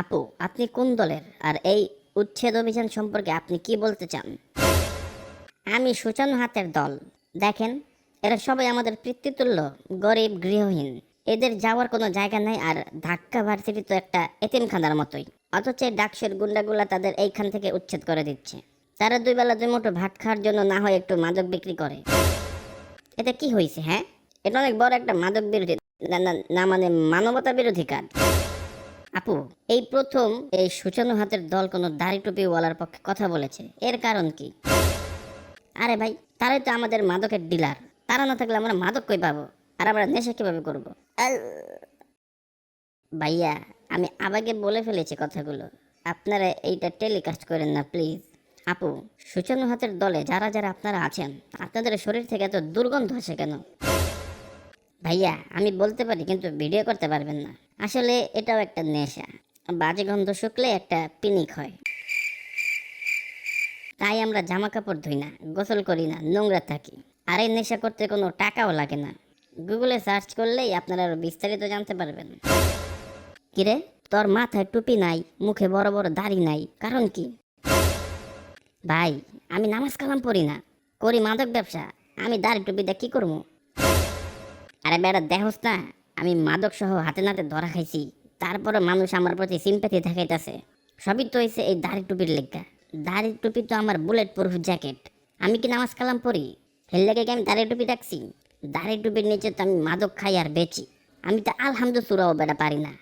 আপু, আপনি কোন দলের? আর এই উচ্ছেদ অভিযান সম্পর্কে আপনি কি বলতে চান? আমি সূচানো হাতের দল। দেখেন, এরা সবাই আমাদের পিতৃতুল্য, গরিব গৃহহীন। এদের যাওয়ার কোনো জায়গা নাই, আর ঢাকা ভার্সিটি তো একটা এতিমখানার মতোই। অথচ এই ডাকসের গুন্ডাগুলা তাদের এইখান থেকে উচ্ছেদ করে দিচ্ছে। তারা দুই বেলা দুই মুঠো ভাত খাওয়ার জন্য না হয় একটু মাদক বিক্রি করে। এটা কি হয়েছে? হ্যাঁ, এটা অনেক বড় একটা মাদক বিরোধী, না না না, মানে মানবতা বিরোধী কাজ। আপু, এই প্রথম এই সূচানো হাতের দল কোনো দাড়ি টুপিওয়ালার পক্ষে কথা বলেছে। এর কারণ কি? আরে ভাই, তারাই তো আমাদের মাদকের ডিলার। তারা না থাকলে আমরা মাদক কই পাবো? আর আমরা নেশা কিভাবে করবো? ভাইয়া, আমি আবেগে বলে ফেলেছি কথাগুলো। আপনারা এইটা টেলিকাস্ট করেন না প্লিজ। আপু, সূচানো হাতের দলে যারা যারা আপনারা আছেন, আপনাদের শরীর থেকে এত দুর্গন্ধ আসে কেন? ভাইয়া, আমি বলতে পারি কিন্তু ভিডিও করতে পারবেন না। আসলে এটাও একটা নেশা। বাজে গন্ধ শুকলে একটা পিনিক হয়। তাই আমরা জামা কাপড় ধুই না, গোসল করি না, নোংরা থাকি। আর এই নেশা করতে কোনো টাকাও লাগে না। গুগলে সার্চ করলেই আপনারা আরো বিস্তারিত জানতে পারবেন। কিরে, তোর মাথায় টুপি নাই, মুখে বড় বড় দাড়ি নাই, কারণ কি? ভাই, আমি নামাজ কালাম পড়ি না, করি মাদক ব্যবসা। আমি দাড়ি টুপি দিয়ে কি করবো? আরে বেটা, দেখোস না আমি মাদক সহ হাতে নাতে ধরা খাইছি, তারপরে মানুষ আমার প্রতি সিম্প্যাথি দেখাইতেছে। সবই তো হয়েছে এই দাড়ি টুপির লেগা। দাড়ি টুপি তো আমার বুলেট প্রুফ জ্যাকেট। আমি কি নামাজ কালাম পড়ি? হেল লেগে কি আমি দাড়ি টুপি রাখছি? দাড়ি টুপির নিচে তো আমি মাদক খাই আর বেচি। আমি তো আলহামদুলিল্লাহ বেটা পারি না।